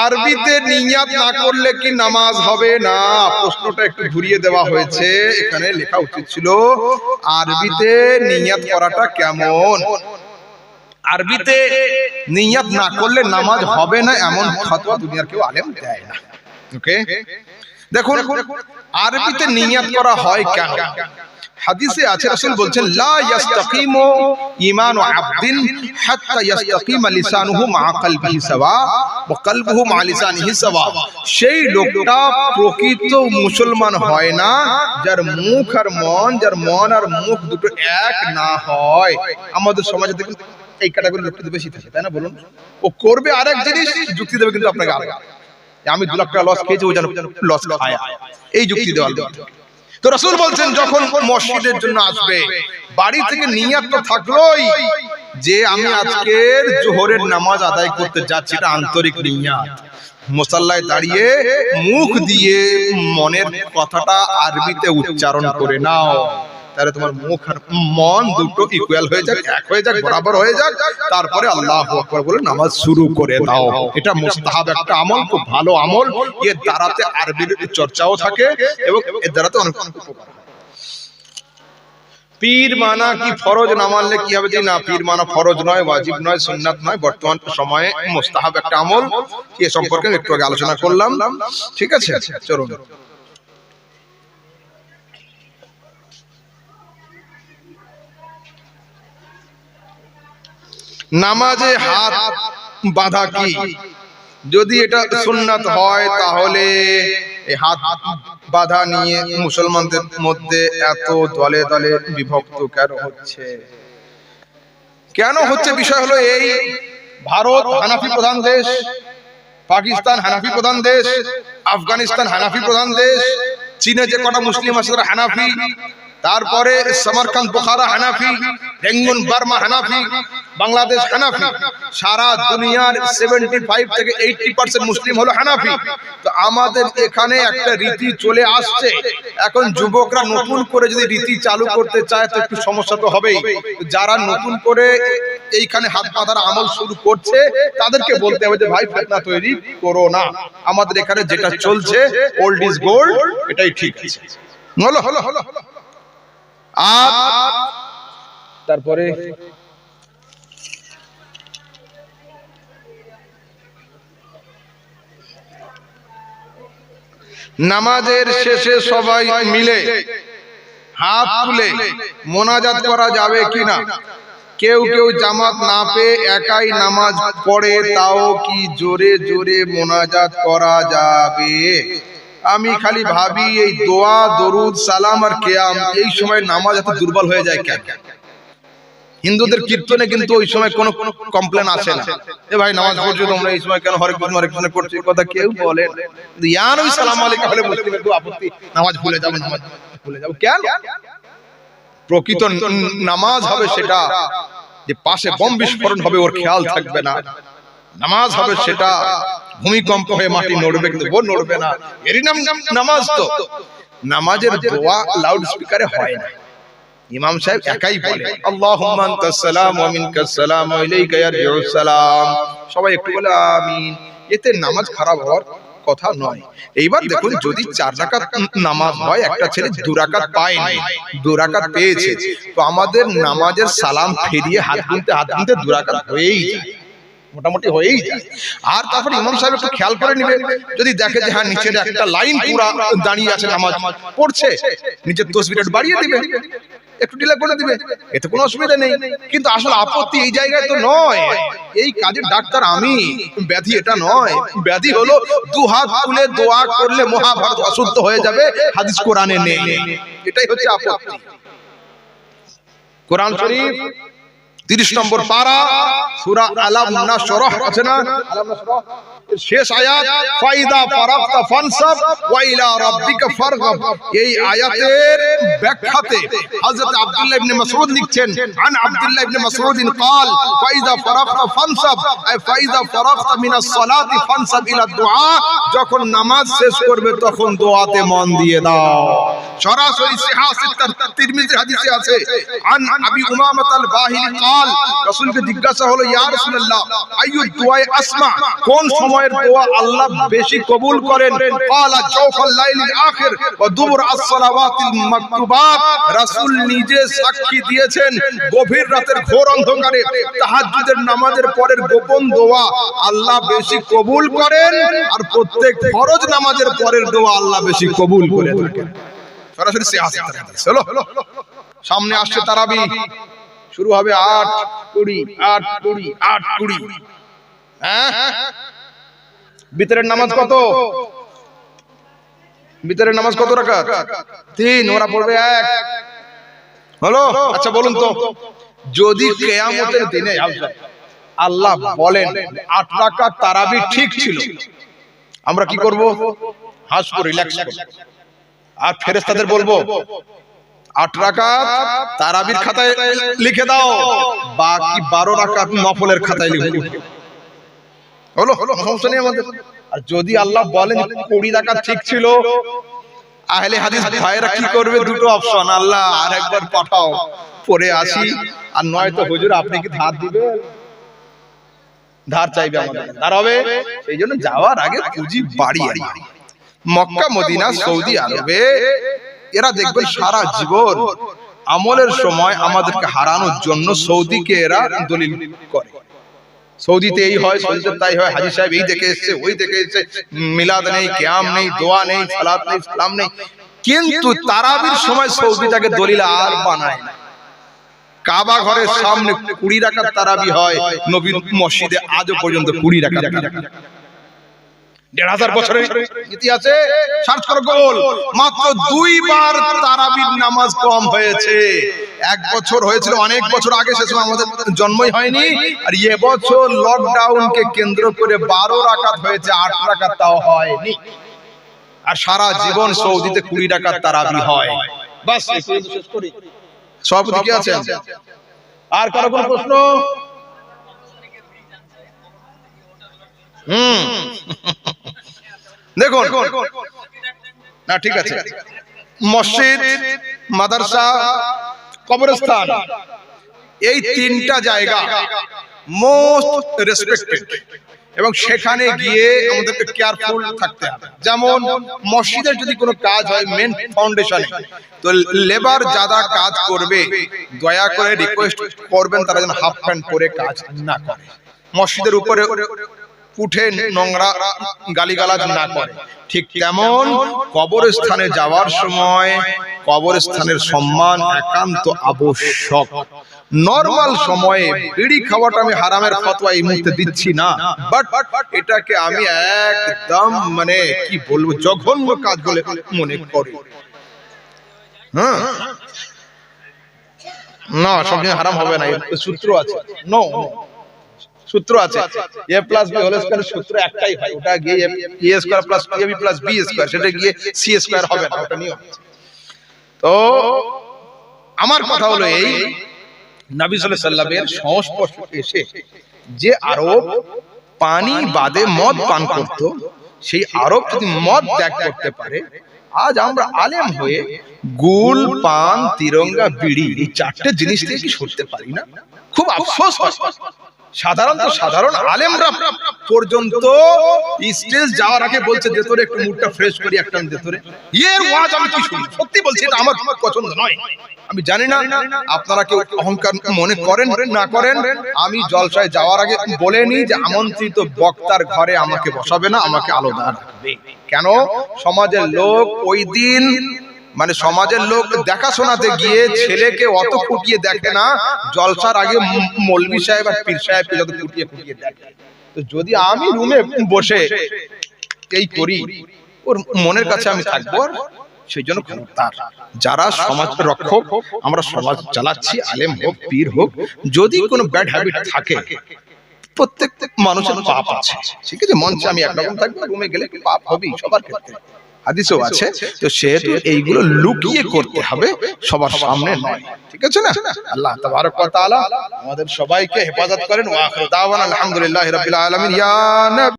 আরবিতে নিয়াত না করলে কি নামাজ হবে না? প্রশ্নটা একটু ঘুরিয়ে দেওয়া হয়েছে, এখানে লেখা উচিত ছিল আরবিতে নিয়াত করাটা কেমন। আরবিতে নিয়াত না করলে নামাজ হবে না এমন ফতোয়া দুনিয়ার কেউ আলেম দেয় না। ওকে, দেখুন আরবিতে নিয়াত করা হয় কেন? হাদিসে আছে, রাসূল বলছেন লা ইস্তাকিমু ঈমানু আবদিন হাত্তা ইস্তাকিমা লিসানুহু মা কলবিহি সাওয়া ওয়া কলবুহু মা লিসানিহি সাওয়া। সেই লোকটা প্রকৃত মুসলমান হয় না যার মুখ আর মন, যার মন আর মুখ দুটো এক না হয়। আমাদের সমাজে দেখুন এই ক্যাটাগরির লোক বেশি থাকে, তাই না? বলুন, ও করবে আরেক জিনিস, যুক্তি দেবে কিন্তু আপনাকে আলাদা, আমি 2 লাখ টাকা লস খেয়েছি, ও যেন লস খায়, এই যুক্তি দেওয়ার লোক। তো রাসূল বলছেন যখন মসজিদের জন্য আসবে, বাড়ি থেকে নিয়াত তো থাকলোই যে আমি আজকের জোহরের নামাজ আদায় করতে যাচ্ছি, এটা আন্তরিক নিয়াত। মুসাল্লায় দাঁড়িয়ে মুখ দিয়ে মনের কথাটা আরবিতে উচ্চারণ করে নাও, তাহলে তোমার মুখ আর মন দুটো ইকুয়াল হয়ে যাক, এক হয়ে যাক, বরাবর হয়ে যাক, তারপরে আল্লাহু আকবার বলে নামাজ শুরু করে দাও। এটা মুস্তাহাব একটা আমল, খুব ভালো আমল। এর দ্বারাতে আরবির চর্চাও থাকে এবং এর দ্বারাতে অনেক উপকার হয়। পীর মানা কি ফরজ না মানলে কি হবে? যে না, পীর মানা ফরজ নয়, ওয়াজিব নয়, সুন্নাত নয়, বর্তমান সময়ে মুস্তাহাব একটা আমল। এ সম্পর্কে একটু আগে আলোচনা করলাম, ঠিক আছে? চলুন, নামাজে হাত বাঁধা কি? যদি এটা সুন্নাত হয় তাহলে এই হাত বাঁধা নিয়ে মুসলমানদের মধ্যে এত দলে দলে বিভক্ত কেন হচ্ছে? কেন হচ্ছে? বিষয় হলো এই, ভারত হানাফি প্রধান দেশ, পাকিস্তান হানাফি প্রধান দেশ, আফগানিস্তান হানাফি প্রধান দেশ, চীনে যে কটা মুসলিম আছে তারা হানাফি, তারপরে সমরকান্দ বুখারা হানাফি, রেঙ্গুন বার্মা হানাফি, বাংলাদেশ হানাফি। সারা দুনিয়ার 75 থেকে 80% মুসলিম হলো হানাফি। তো আমাদের এখানে একটা রীতি চলে আসছে, এখন যুবকরা নতুন করে যদি রীতি চালু করতে চায় তো একটু সমস্যা তো হবেই। যারা নতুন করে এইখানে হাত বাঁধার আমল শুরু করছে তাদেরকে বলতে হবে যে ভাই ফিতনা তৈরি করো না, আমাদের এখানে যেটা চলছে ওল্ড ইজ গোল্ড, এটাই ঠিক আছে। হলো হলো হলো আর তারপরে নামাজের শেষে সবাই মিলে হাত তুলে মোনাজাত করা যাবে কিনা? কেউ কেউ জামাত না পেয়ে একাই নামাজ পড়ে, তাও কি জোরে জোরে মোনাজাত করা যাবে? আমি খালি ভাবি এই দোয়া, দরুদ, সালাম আর কিয়াম, এই সময় নামাজ এত দুর্বল হয়ে যায় কেন? হিন্দুদের কীর্তনে কিন্তু ওই সময় কোনো কমপ্লেন আসে না, এ ভাই নামাজ পড়ছো তোমরা এই সময় কেন হরে কৃষ্ণ হরে কৃষ্ণ করছো, এই কথা কেউ বলে না। কিন্তু ইয়া নবী সালাম আলাইকুম বলে মুসলিমের তো আপত্তি, নামাজ ভুলে যাবে, নামাজ ভুলে যাবে কেন? প্রকৃত নামাজ হবে সেটা যে পাশে বম বিস্ফোরণ হবে ওর খেয়াল থাকবে না, নামাজ হবে সেটা ভূমিকম্প হয়ে মাটি নড়বে কিন্তু ও নড়বে না, এরই নাম নামাজ। তো নামাজের দোয়া লাউড স্পিকারে হয় না, ইমাম সাহেব একাই বলে আল্লাহুম্মা আনতাস সালাম ওয়া মিনকাস সালাম ওয়া ইলাইকা ইয়ারজিউস সালাম, সবাই একটু বলে আমিন। এতে নামাজ খারাপ হওয়ার কথা নয়। এইবার দেখুন, যদি 4 রাকাত নামাজ হয়, একটা ছেলে 2 রাকাত পায়নি, 2 রাকাত পেয়েছে, তো আমাদের নামাজের সালাম ফিরিয়ে হাত গুনতে 2 রাকাত হয়েই যায়, মোটামুটি হয়েই যায়। আর তারপর ইমাম সাহেব একটু খেয়াল করে নিবে, যদি দেখে যে হ্যাঁ নিচের একটা লাইন পুরা দাঁড়িয়ে আছে, নামাজ পড়ছে, নিচের তাসবিহটা বাড়িয়ে দিবে, একটু ডিলে করে দিবে, এতে কোনো অসুবিধা নেই। কিন্তু আসলে আপত্তি এই জায়গায় তো নয়, এই কাজের ডাক্তার আমি, ব্যাধি এটা নয়। ব্যাধি হলো 2 হাত তুলে দোয়া করলে মহাভারত অশুদ্ধ হয়ে যাবে, হাদিস কোরআনে নেই, এটাই হচ্ছে আপত্তি। কোরআন শরীফ 30 নম্বর পারা, সূরা আলাম নাশরাহ আছে না, আলাম নাশরাহ শেষ আয়াত, ফাইদা ফারাগতা ফানসাব ওয়া ইলা রাব্বিকা ফারগাব। এই আয়াতের ব্যাখ্যাতে হযরত আব্দুল্লাহ ইবনে মাসউদ লিখছেন, আন আব্দুল্লাহ ইবনে মাসউদ قال ফাইদা ফারাগতা ফানসাব, আই ফাইদা ফারাগতা মিনাস সালাতি ফানসাব ইলা দুআ, যখন নামাজ শেষ করবে তখন দোয়াতে মন দিয়ে দাও। সরাসরি সিহাহ তিরমিজি হাদিসে আছে আন আবি উমামা আল বাহিলি قال রাসূলকে জিজ্ঞাসা হলো ইয়া রাসূলুল্লাহ আইয়ু দুআই আসমা, কোন সময়ের দোয়া আল্লাহ বেশি কবুল করেন? قال জাওফাল লাইলিল আখির ওয়া দুবুর আস-সালাওয়াতিল মাকতুবাত, রাসূল নিজে সাক্ষী দিয়েছেন গভীর রাতের ঘোর অন্ধকারে তাহাজ্জুদের নামাজের পরের গোপন দোয়া আল্লাহ বেশি কবুল করেন, আর প্রত্যেক ফরজ নামাজের পরের দোয়া আল্লাহ বেশি কবুল করে থাকেন। সরাসরি সিহাহ হাদিস। চলো সামনে আসছে তারাবি, শুরু হবে 8:20 8:20 8:20। হ্যাঁ, বিতরের নামাজ কত? বিতরের নামাজ কত রাকাত? 3। ওরা পড়বে 1। হলো? আচ্ছা বলুন তো, যদি কিয়ামতের দিনে আল্লাহ বলেন 8 রাকাত তারাবি ঠিক ছিল, আমরা কি করব? হাসব, রিল্যাক্স করব। আর ফেরেশতাদের বলবো 8 রাকাত তারাবির খাতায় লিখে দাও, বাকি 12 রাকাত নফলের খাতায় লিখে দাও। হলো? সমস্যা নেই আমাদের। আর যদি আল্লাহ বলেন 20 রাকাত ঠিক ছিল, আহলে হাদিস ভাইরা কি করবে? দুটো অপশন, আল্লাহ আরেকবার পাঠাও, পড়ে আসি, আর নয়তো হুজুর আপনি কি ধার দিবেন? ধার চাইবে আমাদের, ধার হবে। সেই জন্য যাওয়ার আগে পুঁজি বাড়িয়ে মক্কা মদিনা সৌদি আরবে এরা দেখবেন সারা জীবন আমলের সময় আমাদেরকে হারানোর জন্য সৌদিকে এরা দলিল করে। সৌদিতে এই হয়, সৌদিতে তাই হয়, হাজী সাহেব এই দেখে এসেছে, ওই দেখে এসেছে, মিলাদ নেই, কিয়াম নেই, দোয়া নেই, সালাত নেই, সালাম নেই। কিন্তু তারাবির সময় সৌদিটাকে দলিল আর বানায় না। কাবা ঘরের সামনে 20 রাকাত তারাবি হয়, নবীর মসজিদে আজও পর্যন্ত 20 রাকাত। 1500 বছরের ইতিহাসে সার্চ করো গোল, মাত্র 2 বার তারাবির নামাজ কম হয়েছে। 1 বছর হয়েছিল অনেক বছর আগে, সে সময় আমাদের জন্মই হয়নি। আর এবছর লকডাউনকে কেন্দ্র করে 12 রাকাত হয়েছে, 8 রাকাত তাও হয়নি। আর সারা জীবন সৌদিতে 20 রাকাত তারাবি হয়। বাস শেষ করি। সভাপতি কি আছেন? আর কারো কোনো প্রশ্ন? দেখুন না, ঠিক আছে, মসজিদ, মাদ্রাসা, কবরস্থান, এই 3টা জায়গা মোস্ট রেসপেক্টেড, এবং সেখানে গিয়ে আমাদেরকে কেয়ারফুল থাকতে হবে। যেমন মসজিদের যদি কোনো কাজ হয় মেন ফাউন্ডেশনে, তো লেবার যারা কাজ করবে দয়া করে রিকোয়েস্ট করবেন তারা যেন হাফ প্যান্ট পরে কাজ না করে, মসজিদের উপরে উঠে নোংরা গালিগালাজ না করে। ঠিক তেমন কবরস্থানে যাওয়ার সময় কবরস্থানের সম্মান একান্ত আবশ্যক। নরমাল সময়ে বিড়ি খাওয়াটা আমি হারামের ফতোয়া এই মুহূর্তে দিচ্ছি না, বাট এটাকে আমি একদম মানে কি বলবো জঘন্য কাজ বলে মনে করি। হ্যাঁ, না সব হারাম হবে না, সূত্র আছে। নো, সূত্র আছে, a + b হোল স্কয়ার সূত্র একটাই হয়, ওটা গিয়ে a square + ab + b square, সেটা গিয়ে c স্কয়ার হবে না, ওটা নিয়ম। তো আমার কথা হলো এই, নবী সাল্লাল্লাহু আলাইহি সাল্লামের সংস্পর্শে এসে যে আরব পানি বাদে মদ পান করত, সেই আরব যদি মদ ত্যাগ করতে পারে, আজ আমরা আলেম হয়ে গুল, পান, তিরঙ্গা, বিড়ি এই 4টে জিনিস থেকে কি সরতে পারি না? খুব আফসোস হয়। সাধারণ আলেমরা পর্যন্ত স্টেজ যাওয়ার আগে বলছে যে তোরে একটু মুডটা ফ্রেশ করি, একটা দে তোরে। এর ওয়াজ আমি কি শুনি? সত্যি বলছি, এটা আমার পছন্দ নয়। আমি জানি না আপনারা কেউ অহংকার মনে করেন না করেন, আমি জলসায় যাওয়ার আগে বলে নি যে আমন্ত্রিত বক্তার ঘরে আমাকে বসাবে না, আমাকে আলাদা রাখবে। কেন? সমাজের লোক ওই দিন মানে সমাজের লোক দেখাশোনাতে গিয়ে ছেলেকে অত ফুটিয়ে দেখে না, জলসার আগে মৌলভী সাহেব আর পীর সাহেবকে যত ফুটিয়ে ফুটিয়ে দেখে। তো যদি আমি রুমে বসে এই করি, ওর মনের কাছে আমি থাকবো, সেই জন্য তার যারা সমাজ রক্ষক, আমরা সমাজ চালাচ্ছি, আলেম হোক, পীর হোক, যদি কোনো ব্যাড হ্যাবিট থাকে, প্রত্যেক মানুষের পাপ আছে, ঠিক আছে? মঞ্চে আমি একরকম থাকবো, রুমে গেলে পাপ হবেই সবার ক্ষেত্রে, হাদিসেও আছে। তো সেহেতু এইগুলো লুকিয়ে করতে হবে, সবার সামনে নয়, ঠিক আছে না? আল্লাহ তাবারক ওয়া তাআলা আমাদের সবাইকে হেফাজত করেন। ওয়া আখিরু দাওয়ানা আলহামদুলিল্লাহি রাব্বিল আলামিন। ইয়া